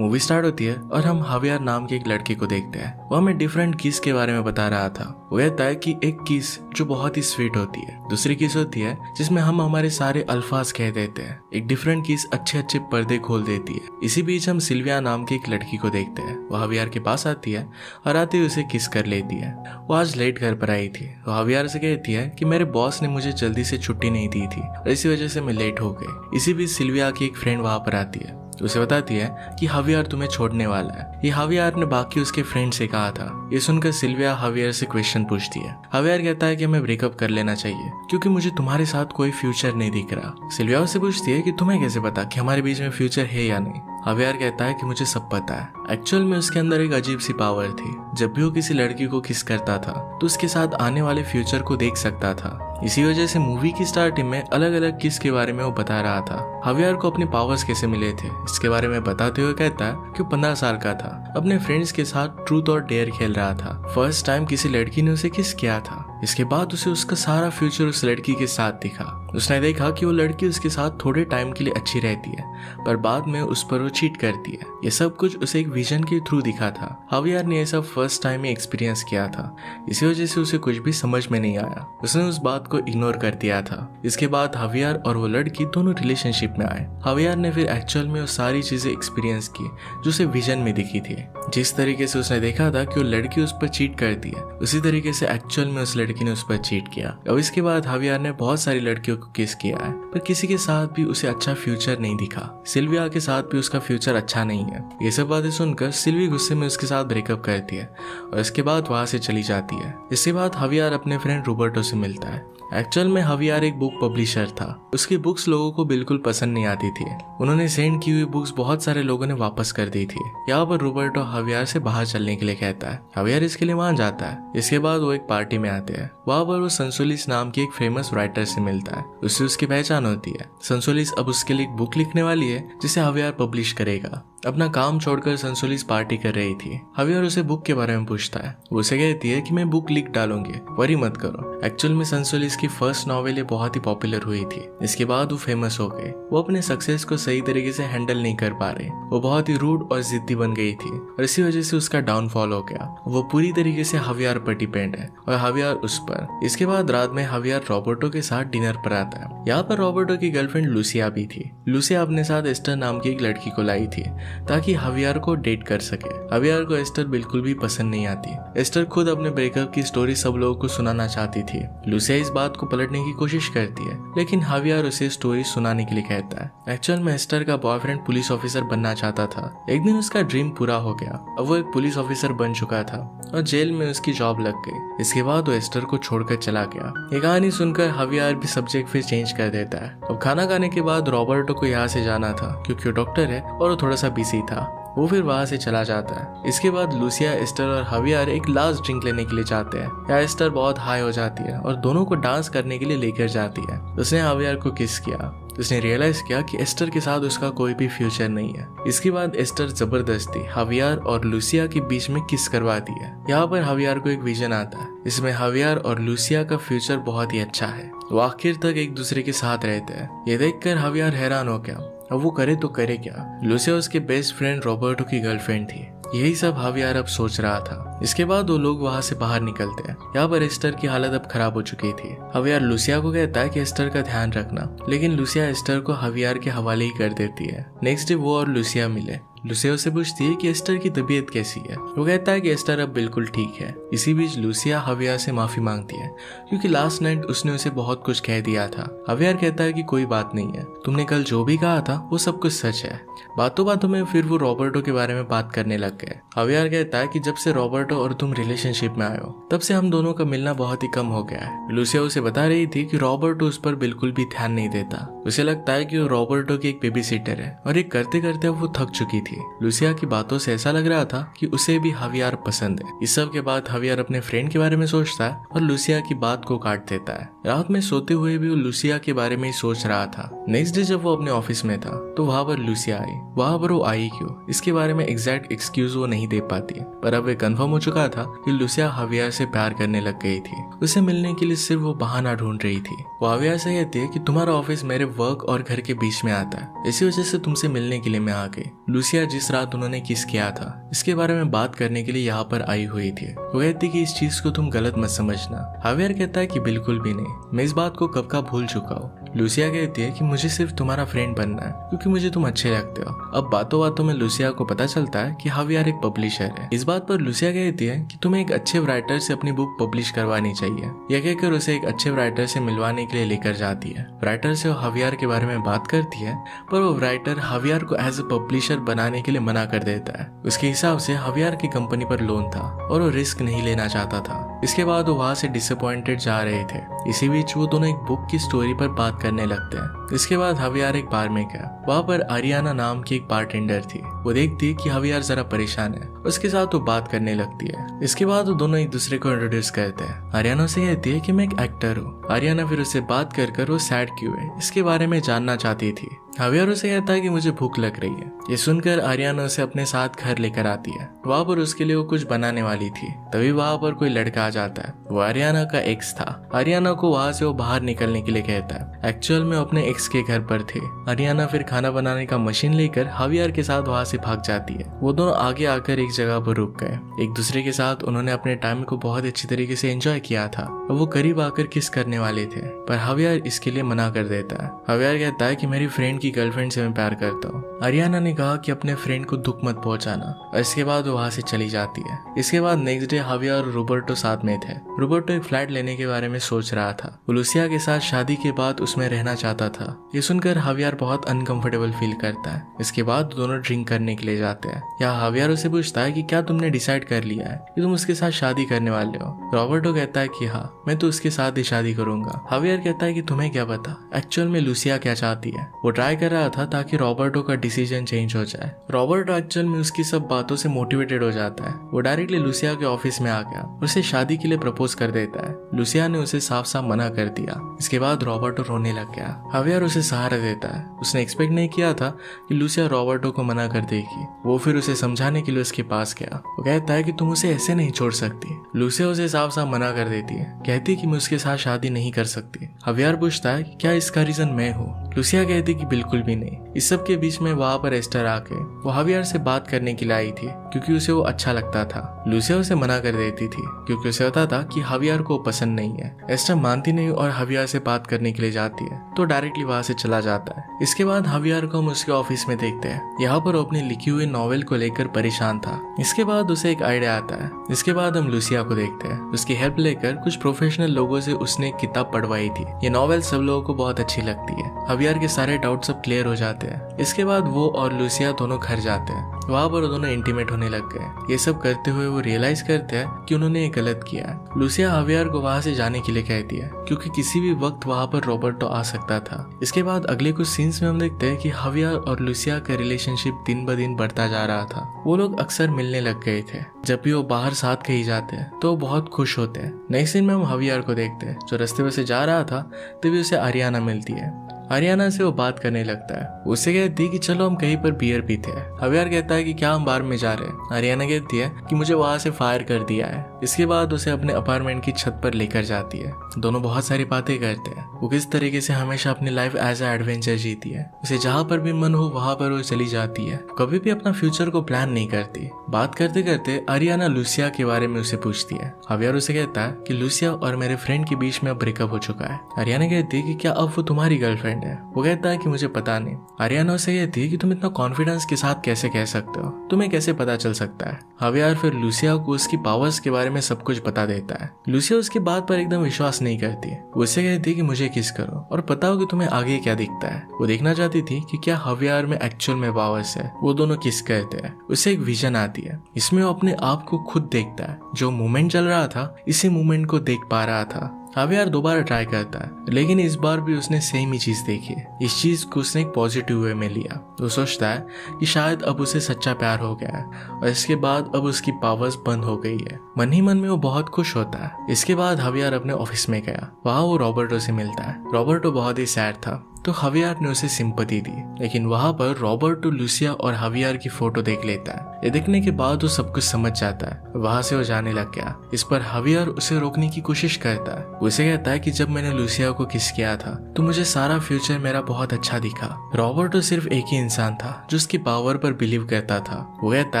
Movie start होती है और हम हावियार नाम के एक लड़के को देखते हैं। वो हमें डिफरेंट किस के बारे में बता रहा था। वो कहता है कि एक किस जो बहुत ही स्वीट होती है, दूसरी किस होती है जिसमें हम हमारे सारे अल्फाज कह देते हैं, एक डिफरेंट किस अच्छे अच्छे पर्दे खोल देती है। इसी बीच हम सिल्विया नाम की एक लड़की को देखते हैं। वो हावियार के पास आती है और आते ही उसे किस कर लेती है। वो आज लेट घर पर आई थी। वो हावियार से कहती है कि मेरे बॉस ने मुझे जल्दी से छुट्टी नहीं दी थी और इसी वजह से मैं लेट हो गई। इसी बीच सिल्विया की एक फ्रेंड वहां पर आती है। उसे बताती है कि हावियार तुम्हें छोड़ने वाला है। ये हावियार ने बाकी उसके फ्रेंड से कहा था। ये सुनकर सिल्विया हावियार से क्वेश्चन पूछती है। हावियार कहता है कि हमें ब्रेकअप कर लेना चाहिए क्योंकि मुझे तुम्हारे साथ कोई फ्यूचर नहीं दिख रहा। सिल्विया उससे पूछती है कि तुम्हें कैसे पता कि हमारे बीच में फ्यूचर है या नहीं। हावियार कहता है कि मुझे सब पता है। एक्चुअल में उसके अंदर एक अजीब सी पावर थी। जब भी वो किसी लड़की को किस करता था तो उसके साथ आने वाले फ्यूचर को देख सकता था। इसी वजह से मूवी की स्टार्टिंग में अलग अलग किस के बारे में वो बता रहा था। हावियार को अपने पावर्स कैसे मिले थे इसके बारे में बताते हुए कहता है कि वो 15 साल का था, अपने फ्रेंड्स के साथ ट्रूथ और डेयर खेल रहा था। फर्स्ट टाइम किसी लड़की ने उसे किस किया था। इसके बाद उसे उसका सारा फ्यूचर उस लड़की के साथ दिखा। उसने देखा कि वो लड़की उसके साथ थोड़े टाइम के लिए अच्छी रहती है पर बाद में उस पर वो चीट करती है। ये सब कुछ उसे एक विजन के थ्रू दिखा था। हावियार ने ये सब फर्स्ट टाइम ही एक्सपीरियंस किया था। इसी वजह से उसे कुछ भी समझ में नहीं आया। उसने उस बात को इग्नोर कर दिया था। इसके बाद हावियार और वो लड़की दोनों रिलेशनशिप में आए। हावियार ने फिर एक्चुअल में वो सारी चीजें एक्सपीरियंस की जो उसे विजन में दिखी थी। जिस तरीके से उसने देखा था कि वो लड़की उस पर चीट करती है उसी तरीके से एक्चुअल में उस लड़की ने उस पर चीट किया। अब इसके बाद हावियार ने बहुत सारी लड़कियों को किस किया है पर किसी के साथ भी उसे अच्छा फ्यूचर नहीं दिखा। सिल्विया के साथ भी उसका फ्यूचर अच्छा नहीं है। ये सब बातें सुनकर सिल्वी गुस्से में उसके साथ ब्रेकअप करती है और इसके बाद वहां से चली जाती है। इसके बाद हावियार अपने फ्रेंड रोबर्टो से मिलता है। एक्चुअल में हावियार एक बुक पब्लिशर था। उसकी बुक्स लोगों को बिल्कुल पसंद नहीं आती थी। उन्होंने सेंड की हुई बुक्स बहुत सारे लोगों ने वापस कर दी थी। यहाँ पर रोबर्टो हावियार से बाहर चलने के लिए कहता है। हावियार इसके लिए वहां जाता है। इसके बाद वो एक पार्टी में आते हैं। वहां पर वो संसोलिस नाम की एक फेमस राइटर से मिलता है। उससे उसकी पहचान होती है। संसोलिस अब उसके लिए एक बुक लिखने वाली है जिसे हावियार पब्लिश करेगा। अपना काम छोड़कर संसोलिस पार्टी कर रही थी। हावियार उसे बुक के बारे में पूछता है। वो उसे कहती है कि मैं बुक लिख डालूंगी, वरी मत करो। एक्चुअल में संसोलिस की फर्स्ट नॉवेल बहुत ही पॉपुलर हुई थी। इसके बाद वो फेमस हो गए। वो अपने सक्सेस को सही तरीके से हैंडल नहीं कर पा रहे। वो बहुत ही रूड और जिद्दी बन गई थी और इसी वजह से उसका डाउनफॉल हो गया। वो पूरी तरीके से हावियार पर डिपेंड है और हावियार उस पर। इसके बाद रात में हावियार रॉबर्टो के साथ डिनर पर आता है। यहाँ पर रॉबर्टो की गर्लफ्रेंड लूसिया भी थी। लूसिया अपने साथ एस्टर नाम की एक लड़की को लाई थी ताकि हावियार को डेट कर सके। हावियार को एस्टर बिल्कुल भी पसंद नहीं आती। एस्टर खुद अपने ब्रेकअप की स्टोरी सब लोगों को सुनाना चाहती थी। लूसिया इस बात को पलटने की कोशिश करती है लेकिन हावियार उसे स्टोरी सुनाने के लिए कहता है। एक्चुअल में एस्टर का बॉयफ्रेंड पुलिस ऑफिसर बनना चाहता था। एक दिन उसका ड्रीम पूरा हो गया। अब वो एक पुलिस ऑफिसर बन चुका था और जेल में उसकी जॉब लग गई। इसके बाद वो एस्टर को छोड़कर चला गया। ये कहानी सुनकर हावियार भी सब्जेक्ट फिर चेंज कर देता है। अब खाना खाने के बाद रॉबर्टो को यहाँ से जाना था क्योंकि वो डॉक्टर है और वो थोड़ा सा बिजी था। वो फिर वहां से चला जाता है। इसके बाद लूसिया, एस्टर और हावियार एक लास्ट ड्रिंक लेने के लिए जाते हैं। यहाँ एस्टर बहुत हाई हो जाती है और दोनों को डांस करने के लिए लेकर जाती है। उसने हावियार को किस किया। उसने रियलाइज किया कि एस्टर के साथ उसका कोई भी फ्यूचर नहीं है। इसके बाद एस्टर जबरदस्ती हावियार और लूसिया के बीच में किस करवाती है। यहाँ पर हावियार को एक विजन आता है। इसमें हावियार और लूसिया का फ्यूचर बहुत ही अच्छा है। वो आखिर तक एक दूसरे के साथ रहते हैं। ये देखकर हावियार हैरान हो गया। अब वो करे तो करे क्या। लूसिया उसके बेस्ट फ्रेंड रॉबर्टो की गर्लफ्रेंड थी। यही सब हावियार अब सोच रहा था। इसके बाद वो लोग वहां से बाहर निकलते हैं। यहाँ पर एस्टर की हालत अब खराब हो चुकी थी। हावियार लूसिया को कहता है कि एस्टर का ध्यान रखना, लेकिन लूसिया एस्टर को हावियार के हवाले ही कर देती है। नेक्स्ट डे वो और लूसिया मिले। लूसिया उसे पूछती है कि एस्टर की तबीयत कैसी है। वो कहता है कि एस्टर अब बिल्कुल ठीक है। इसी बीच लूसिया हावियार से माफी मांगती है क्योंकि लास्ट नाइट उसने उसे बहुत कुछ कह दिया था। हावियार कहता है कि कोई बात नहीं है, तुमने कल जो भी कहा था वो सब कुछ सच है। बातों बातों में फिर वो रॉबर्टो के बारे में बात करने लग गए। हावियार कहता है कि जब से रॉबर्टो और तुम रिलेशनशिप में आए हो तब से हम दोनों का मिलना बहुत ही कम हो गया है। लूसिया उसे बता रही थी कि रॉबर्टो उस पर बिल्कुल भी ध्यान नहीं देता। उसे लगता है कि वो रॉबर्टो की एक बेबी सिटर है और ये करते करते वो थक चुकी थी। लूसिया की बातों से ऐसा लग रहा था कि उसे भी हावियार पसंद है। इस सब के बाद हावियार अपने फ्रेंड के बारे में सोचता है और लूसिया की बात को काट देता है। रात में सोते हुए भी वो लूसिया के बारे में ही सोच रहा था। नेक्स्ट डे जब वो अपने ऑफिस में था तो वहां पर लूसिया आई। वहाँ पर वो आई क्यों, इसके बारे में एग्जैक्ट एक्सक्यूज वो नहीं दे पाती, पर अब वे कंफर्म हो चुका था कि लूसिया हवियार से प्यार करने लग गई थी। उसे मिलने के लिए सिर्फ वो बहाना ढूंढ रही थी। वो हवियार से कहती है कि तुम्हारा ऑफिस मेरे वर्क और घर के बीच में आता है, इसी वजह से तुमसे मिलने के लिए मैं आ गई। लूसिया जिस रात उन्होंने किस किया था इसके बारे में बात करने के लिए यहाँ पर आई हुई थी। वो कहती कि इस चीज को तुम गलत मत समझना। हवियार कहता है कि बिल्कुल भी नहीं, मैं इस बात को कब का भूल चुका हूँ। लूसिया कहती है कि मुझे सिर्फ तुम्हारा फ्रेंड बनना है क्योंकि मुझे तुम अच्छे लगते हो। अब बातों बातों में लूसिया को पता चलता है कि हवियार एक पब्लिशर है। इस बात पर लूसिया कहती है कि तुम्हें एक अच्छे राइटर से अपनी बुक पब्लिश करवानी चाहिए। यह कहकर उसे एक अच्छे राइटर से मिलवाने के लिए लेकर जाती है। राइटर से वो हवियार के बारे में बात करती है, पर वो राइटर हवियार को एज ए पब्लिशर बनाने के लिए मना कर देता है। उसके हिसाब से हवियार की कंपनी पर लोन था और वो रिस्क नहीं लेना चाहता था। इसके बाद वो वहां से डिसअपॉइंटेड जा रहे थे। इसी बीच वो दोनों एक बुक की स्टोरी पर बात करने लगते हैं। इसके बाद हवियार एक बार में गया। वहाँ पर आरियाना नाम की एक बारटेंडर थी। वो देखती कि हवियार जरा परेशान है, उसके साथ वो बात करने लगती है। इसके बाद वो दोनों एक दूसरे को इंट्रोड्यूस करते हैं। आरियाना से कहती है कि मैं एक एक्टर हूँ। आरियाना फिर उससे बात कर वो सैड क्यों है इसके बारे में जानना चाहती थी। हवियार उसे कहता है कि मुझे भूख लग रही है। ये सुनकर आरियाना उसे अपने साथ घर लेकर आती है। वहाँ पर उसके लिए वो कुछ बनाने वाली थी, तभी वहाँ पर कोई लड़का आ जाता है। वो आरियाना का एक्स था। आरियाना को वहाँ से वो बाहर निकलने के लिए कहता है। एक्चुअल में अपने एक्स के घर पर थे। आरियाना फिर खाना बनाने का मशीन लेकर हवियार के साथ वहाँ से भाग जाती है। वो दोनों आगे आकर एक जगह पर रुक गए। एक दूसरे के साथ उन्होंने अपने टाइम को बहुत अच्छी तरीके से एंजॉय किया था। वो करीब आकर किस करने वाले थे, पर हवियार इसके लिए मना कर देता है। हवियार कहता है कि मेरी फ्रेंड की गर्लफ्रेंड से मैं प्यार करता हूँ। आरियाना ने कहा कि अपने फ्रेंड को दुख मत पहुंचाना, और इसके बाद वो वहाँ से चली जाती है। इसके बाद नेक्स्ट डे हवियार और रोबर्टो साथ में थे। रोबर्टो एक फ्लैट लेने के बारे में सोच रहा था। वो लूसिया के साथ शादी के बाद उसमें रहना चाहता था। ये सुनकर हवियार बहुत अनकंफर्टेबल फील करता है। इसके बाद दोनों ड्रिंक करने के लिए जाते हैं। यहाँ हवियार उसे पूछता है कि क्या तुमने डिसाइड कर लिया है कि तुम उसके साथ शादी करने वाले हो। रॉबर्टो कहता है कि हाँ, मैं तो उसके साथ ही शादी करूंगा। हवियार कहता है कि तुम्हें क्या पता एक्चुअल में लूसिया क्या चाहती है। वो ट्राई कर रहा था ताकि रॉबर्टो का डिसीजन चेंज हो जाए। रॉबर्टो एक्चुअल में उसकी सब बातों से मोटिवेटेड हो जाता है। वो डायरेक्टली लूसिया के ऑफिस में आ गया और उसे शादी के लिए प्रपोज कर देता है। लूसिया ने उसे साफ साफ मना कर दिया। इसके बाद रॉबर्टो रोने लग गया। हवियार उसे सहारा देता है। उसने एक्सपेक्ट नहीं किया था कि लूसिया रॉबर्टो को मना कर देगी। वो फिर उसे समझाने के लिए उसके पास गया। वो कहता है कि तुम उसे ऐसे नहीं छोड़ सकती। लूसिया उसे साफ साफ मना कर देती है, कहती कि मैं उसके साथ शादी नहीं कर सकती। हवियार पूछता है कि क्या इसका रीजन मैं हूँ। लूसिया कहती कि बिल्कुल भी नहीं। इस सब के बीच में वहाँ पर एस्टर आके वो हवियार से बात करने के लिए आई थी क्योंकि उसे वो अच्छा लगता था। लूसिया उसे मना कर देती थी क्योंकि उसे पता था कि हवियार को पसंद नहीं है। एस्टर मानती नहीं और हवियार से बात करने के लिए जाती है तो डायरेक्टली वहाँ से चला जाता है। इसके बाद हवियार को हम उसके ऑफिस में देखते हैं। यहाँ पर अपने लिखी हुई नॉवेल को लेकर परेशान था। इसके बाद उसे एक आइडिया आता है। इसके बाद हम लूसिया को देखते हैं। उसकी हेल्प लेकर कुछ प्रोफेशनल लोगों से उसने एक किताब पढ़वाई थी। ये नॉवेल सब लोगों को बहुत अच्छी लगती है। हवियार के सारे डाउट सब क्लियर हो जाते हैं। इसके बाद वो और लूसिया दोनों घर जाते हैं। वहाँ पर दोनों इंटीमेट होने लग गए। ये सब करते हुए वो रियलाइज करते हैं कि उन्होंने ये गलत किया है। लूसिया हवियार को वहाँ से जाने के लिए कहती है क्योंकि किसी भी वक्त वहाँ पर रॉबर्टो आ सकता था। इसके बाद अगले कुछ सीन्स में हम देखते हैं कि हवियार और लूसिया का रिलेशनशिप दिन ब दिन बढ़ता जा रहा था। वो लोग अक्सर मिलने लग गए थे। जब भी वो बाहर साथ कहीं जाते हैं तो वो बहुत खुश होते हैं। नेक्स्ट सीन में हम हवियार को देखते हैं जो रास्ते में से जा रहा था, तभी उसे आरियाना मिलती है। आरियाना से वो बात करने लगता है। उससे कहती है कि चलो हम कहीं पर बियर पीते हैं। हवियार कहता है कि क्या हम बार में जा रहे हैं। आरियाना कहती है कि मुझे वहां से फायर कर दिया है। इसके बाद उसे अपने अपार्टमेंट की छत पर लेकर जाती है। दोनों बहुत सारी बातें करते हैं। वो किस तरीके से हमेशा अपनी लाइफ एज ए एडवेंचर जीती है। उसे जहाँ पर भी मन हो वहां पर वो चली जाती है। कभी भी अपना फ्यूचर को प्लान नहीं करती। बात करते करते आरियाना लूसिया के बारे में उसे पूछती है। हवियार उसे कहता है कि लूसिया और मेरे फ्रेंड के बीच में अब ब्रेकअप हो चुका है। आरियाना कहती है कि क्या अब वो तुम्हारी गर्लफ्रेंड है। वो कहता है कि मुझे पता नहीं। आरियाना उसे कहती है कि तुम इतना कॉन्फिडेंस के साथ कैसे कह सकते हो, तुम्हें कैसे पता चल सकता है। हवियार फिर लूसिया को उसकी पावर्स के बारे में सब कुछ बता देता है। लूसिया उसकी बात पर एकदम विश्वास नहीं करती। वो उससे कहती है कि मुझे किस करो और बताओ कि तुम्हें आगे क्या दिखता है। वो देखना चाहती थी कि क्या हवियार में एक्चुअल में पावर्स है। वो दोनों किस करते हैं। उससे एक विजन आती है। इसमें वो अपने आप को खुद देखता है। जो मूवमेंट चल रहा था इसी मूवमेंट को देख पा रहा था। हवियार दोबारा ट्राई करता है लेकिन इस बार भी उसने सेम ही चीज देखी। इस चीज को उसने एक पॉजिटिव वे में लिया। वो सोचता है कि शायद अब उसे सच्चा प्यार हो गया है और इसके बाद अब उसकी पावर्स बंद हो गई है। मन ही मन में वो बहुत खुश होता है। इसके बाद हवियार अपने ऑफिस में गया। वहाँ वो रॉबर्टो से मिलता है। रॉबर्टो बहुत ही सैड था तो हवियार ने उसे सिंपैथी दी, लेकिन वहां पर रॉबर्टो लूसिया और हवियार की फोटो देख लेता है। ये देखने के बाद वो सब कुछ समझ जाता है। वहां से वो जाने लग गया। इस पर हवियार उसे रोकने की कोशिश करता है। वो उसे कहता है कि जब मैंने लूसिया को किस किया था तो मुझे सारा फ्यूचर मेरा बहुत अच्छा दिखा। रॉबर्टो सिर्फ एक ही इंसान था जो उसकी पावर पर बिलीव करता था। वो कहता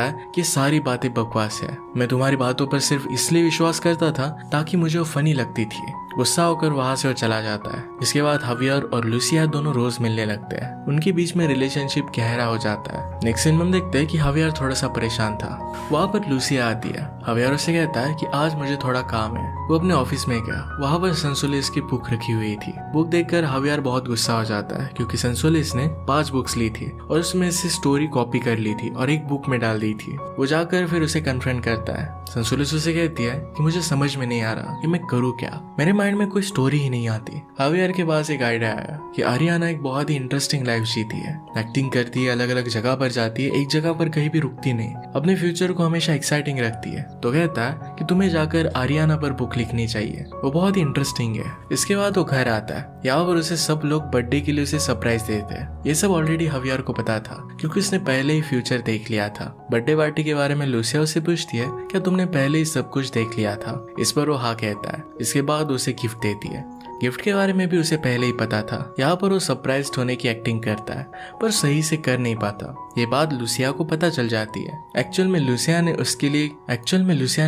है कि सारी बातें बकवास है, मैं तुम्हारी बातों पर सिर्फ इसलिए विश्वास करता था ताकि मुझे वो फनी लगती थी। गुस्सा होकर वहां से वो चला जाता है। इसके बाद हवियार और लूसिया दोनों रोज मिलने लगते हैं। उनके बीच में रिलेशनशिप गहरा हो जाता है। नेक्स्ट सीन में हम देखते हैं कि हवियार थोड़ा सा परेशान था। वहां पर लूसिया आती है। हवियार उसे कहता है कि आज मुझे थोड़ा काम है। वो अपने ऑफिस में गया। वहां पर संसोलिस की बुक रखी हुई थी। बुक देखकर हवियार बहुत गुस्सा हो जाता है क्योंकि संसोलिस ने 5 बुक्स ली थी और उसमें से स्टोरी कॉपी कर ली थी और एक बुक में डाल दी थी। वो जाकर फिर उसे कन्फ्रंट करता है। संसोलिस उसे कहती है कि मुझे समझ में नहीं आ रहा कि मैं करूँ क्या, मेरे माइंड में कोई स्टोरी ही नहीं आती। हवियार के पास एक आइडिया आया कि आरियाना एक बहुत ही इंटरेस्टिंग लाइफ जीती है, एक्टिंग करती है, अलग अलग जगह पर जाती है, एक जगह पर कहीं भी रुकती नहीं, अपने फ्यूचर को हमेशा एक्साइटिंग रखती है। तो कहता है कि तुम्हें जाकर आरियाना पर बुक लिखनी चाहिए, वो बहुत ही इंटरेस्टिंग है। इसके बाद वो घर आता है। यहाँ पर उसे सब लोग बर्थडे के लिए उसे सरप्राइज देते हैं। ये सब ऑलरेडी हवियार को पता था क्योंकि उसने पहले ही फ्यूचर देख लिया था। बर्थडे पार्टी के बारे में लूसिया उससे पूछती है क्या तुमने पहले ही सब कुछ देख लिया था। इस पर वो हाँ कहता है। इसके बाद उसे गिफ्ट देती है। गिफ्ट के बारे में भी उसे पहले ही पता था। यहाँ पर वो सरप्राइज्ड होने की एक्टिंग करता है पर सही से कर नहीं पाता। ये बात लूसिया को पता चल जाती है। एक्चुअल में लूसिया ने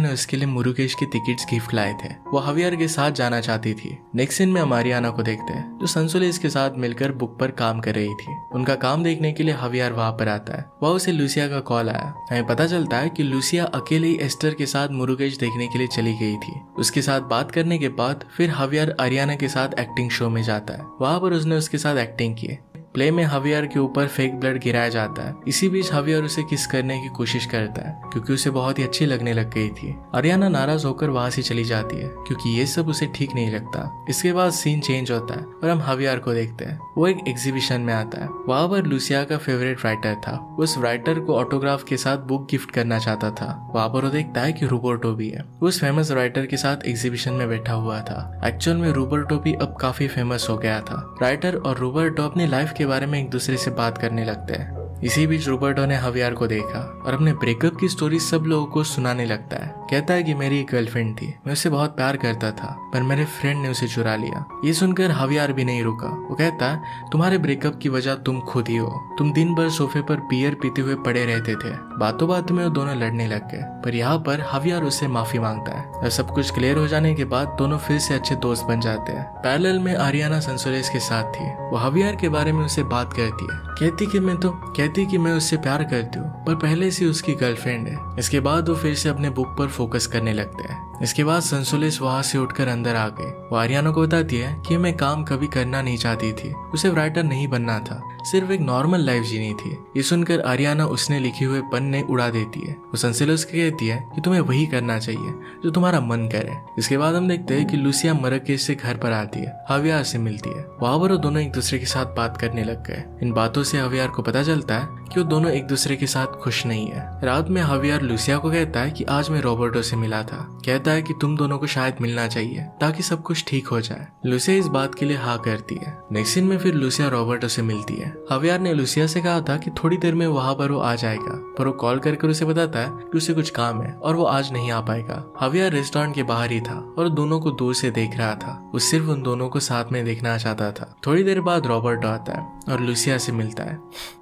उसके लिए मुरुगेश के टिकट्स गिफ्ट लाए थे। वो हवियार के साथ जाना चाहती थी। नेक्स्ट सीन में हम आरियाना को देखते हैं जो संसोलिस के साथ मिलकर बुक पर काम कर रही थी। उनका काम देखने के लिए हवियार वहां पर आता है। वह उसे लूसिया का कॉल आया। हमें पता चलता है कि लूसिया अकेले ही एस्टर के साथ मुरुगेश देखने के लिए चली गई थी। उसके साथ बात करने के बाद फिर हवियार आरियाना के साथ एक्टिंग शो में जाता है। वहां पर उसने उसके साथ एक्टिंग की। प्ले में हवियार के ऊपर फेक ब्लड गिराया जाता है। इसी बीच हवियार उसे किस करने की कोशिश करता है क्योंकि उसे बहुत ही अच्छी लगने लग गई थी। आरियाना नाराज होकर वहां से चली जाती है क्योंकि ये सब उसे ठीक नहीं लगता। इसके बाद सीन चेंज होता है और हम हवियार को देखते हैं। वो एक एग्जीबिशन में आता है। वहां पर लूसिया का फेवरेट राइटर था। उस राइटर को ऑटोग्राफ के साथ बुक गिफ्ट करना चाहता था। वहां पर वो देखता है कि रोबर्टो भी है। उस फेमस राइटर के साथ एग्जीबिशन में बैठा हुआ था। एक्चुअल में रोबर्टो भी अब काफी फेमस हो गया था। राइटर और रोबर्टो अपनी लाइफ के बारे में एक दूसरे से बात करने लगते हैं। इसी बीच रोबर्टो ने हवियार को देखा और अपने ब्रेकअप की स्टोरी सब लोगों को सुनाने लगता है। कहता है कि मेरी एक गर्लफ्रेंड थी, मैं उससे बहुत प्यार करता था पर मेरे फ्रेंड ने उसे चुरा लिया। ये सुनकर हवियार भी नहीं रुका। वो कहता है तुम्हारे ब्रेकअप की वजह तुम खुद ही हो। तुम दिन भर सोफे पर बियर पीते हुए पड़े रहते थे। बातों बातों में वो दोनों लड़ने लग गए पर यहाँ पर हवियार उससे माफी मांगता है और सब कुछ क्लियर हो जाने के बाद दोनों फिर से अच्छे दोस्त बन जाते हैं। पैरेलल में आरियाना संसोलिस के साथ थी। वो हवियार के बारे में उससे बात करती है। कहती कि मैं उससे प्यार करती हूँ पर पहले से उसकी गर्लफ्रेंड है। इसके बाद वो फिर से अपने बुक पर फोकस करने लगते हैं। इसके बाद संसोलिस वहां से उठकर अंदर आ गए। वो आरियाना को बताती है कि मैं काम कभी करना नहीं चाहती थी, उसे राइटर नहीं बनना था, सिर्फ एक नॉर्मल लाइफ जीनी थी। ये सुनकर आरियाना उसने लिखे हुए पन्ने उड़ा देती है। वो संसोलिस को कहती है कि तुम्हें वही करना चाहिए जो तुम्हारा मन करे। इसके बाद हम देखते हैं कि लूसिया मरकेश से घर पर आती है, हवियार से मिलती है। वहां पर वो दोनों एक दूसरे के साथ बात करने लग गए। इन बातों से हवियार को पता चलता है कि वो दोनों एक दूसरे के साथ खुश नहीं है। रात में हवियार लूसिया को कहता है कि आज मैं रॉबर्टो से मिला था। कहता है कि तुम दोनों को शायद मिलना चाहिए ताकि सब कुछ ठीक हो जाए। लूसिया इस बात के लिए हाँ करती है। नेक्स्ट सीन में फिर लूसिया रॉबर्टो से मिलती है। हवियार ने लूसिया से कहा था कि थोड़ी देर में वहां पर वो आ जाएगा पर वो कॉल करके उसे बताता है कि उसे कुछ काम है और वो आज नहीं आ पाएगा। हवियार रेस्टोरेंट के बाहर ही था और दोनों को दूर से देख रहा था। वो सिर्फ उन दोनों को साथ में देखना चाहता था। थोड़ी देर बाद रॉबर्टो आता है और लूसिया से मिलता है।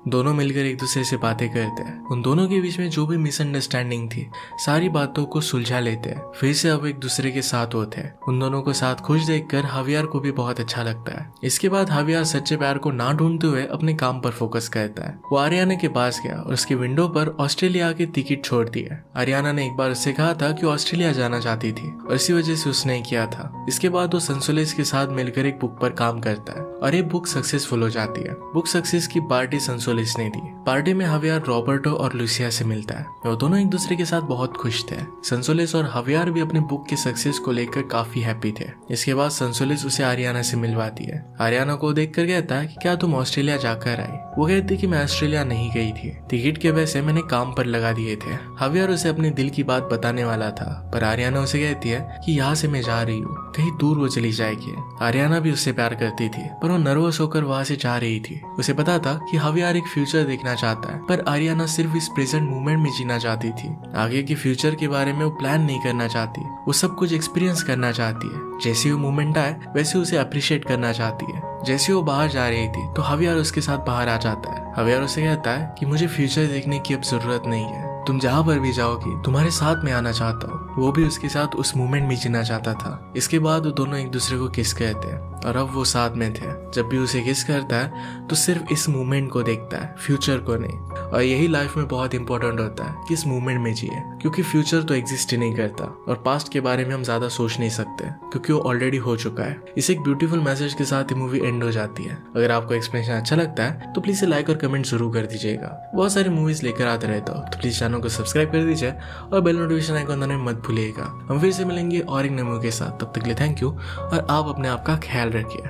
दोनों मिलकर एक दूसरे से बातें करते हैं। उन दोनों के बीच में जो भी मिसअंडरस्टैंडिंग थी सारी बातों को सुलझा लेते हैं। फिर से अब एक दूसरे के साथ होते हैं। उन दोनों को साथ खुश देखकर हवियार को भी बहुत अच्छा लगता है। इसके बाद हवियार सच्चे प्यार को ना ढूंढते हुए अपने अपने काम पर फोकस करता है। वो आर्याना के पास गया और उसकी विंडो पर ऑस्ट्रेलिया की टिकट छोड़ दी है। आर्याना ने एक बार उससे कहा था कि ऑस्ट्रेलिया जाना चाहती थी और इसी वजह से उसने किया था। इसके बाद वो संसोलेस के साथ मिलकर एक बुक पर काम करता है और ये बुक सक्सेसफुल हो जाती है। बुक सक्सेस की पार्टी संसोलेस ने दी। पार्टी में हवियार रॉबर्टो और लुसिया से मिलता है। वो दोनों एक दूसरे के साथ बहुत खुश थे। संसोलेस और हवियार भी अपने बुक के सक्सेस को लेकर काफी हैप्पी थे। इसके बाद संसोलेस उसे आर्याना से मिलवाती है। आर्याना को देखकर कहता है कि क्या तुम ऑस्ट्रेलिया जाकर आई? वो कहती कि मैं ऑस्ट्रेलिया नहीं गई थी, टिकट के पैसे मैंने काम पर लगा दिए थे। हवियार उसे अपने दिल की बात बताने वाला था, पर आर्याना उसे कहती है कि यहाँ से मैं जा रही हूँ, कहीं दूर वो चली जाएगी। आर्याना भी उससे प्यार करती थी, पर वो नर्वस होकर वहाँ से जा रही थी। उसे पता था कि हवियार एक फ्यूचर देखना चाहता है, पर आर्याना सिर्फ इस प्रेजेंट मोमेंट में जीना चाहती थी। आगे के फ्यूचर के बारे में वो प्लान नहीं करना चाहती, वो सब कुछ एक्सपीरियंस करना चाहती है। जैसे वो मोमेंट आए वैसे उसे अप्रिशिएट करना चाहती है। जैसे वो बाहर जा रही थी तो हवियार उसके साथ बाहर आ जाता है। हवियार उसे कहता है कि मुझे फ्यूचर देखने की अब जरूरत नहीं है, तुम जहाँ पर भी जाओगी तुम्हारे साथ में आना चाहता हूँ। वो भी उसके साथ उस मोमेंट में जीना चाहता था। इसके बाद वो दोनों एक दूसरे को किस करते हैं और अब वो साथ में थे। जब भी उसे किस करता है तो सिर्फ इस मोमेंट को देखता है, फ्यूचर को नहीं। और यही लाइफ में बहुत इंपॉर्टेंट होता है कि इस मोमेंट में जिए, क्योंकि फ्यूचर तो एग्जिस्ट ही नहीं करता और पास्ट के बारे में हम ज्यादा सोच नहीं सकते क्योंकि वो ऑलरेडी हो चुका है। इस एक ब्यूटीफुल मैसेज के साथ ये मूवी एंड हो जाती है। अगर आपको एक्सप्लेनेशन अच्छा लगता है तो प्लीज लाइक और कमेंट जरूर कर दीजिएगा। बहुत सारी मूवीज लेकर आते रहता हूँ, तो प्लीज चैनल को सब्सक्राइब कर दीजिए और बेल नोटिफिकेशन आइकन दबाना मत भूलिएगा। हम फिर से मिलेंगे और एक नए मूवी के साथ, तब तक के लिए थैंक यू और आप अपने आप का ख्याल रखिए।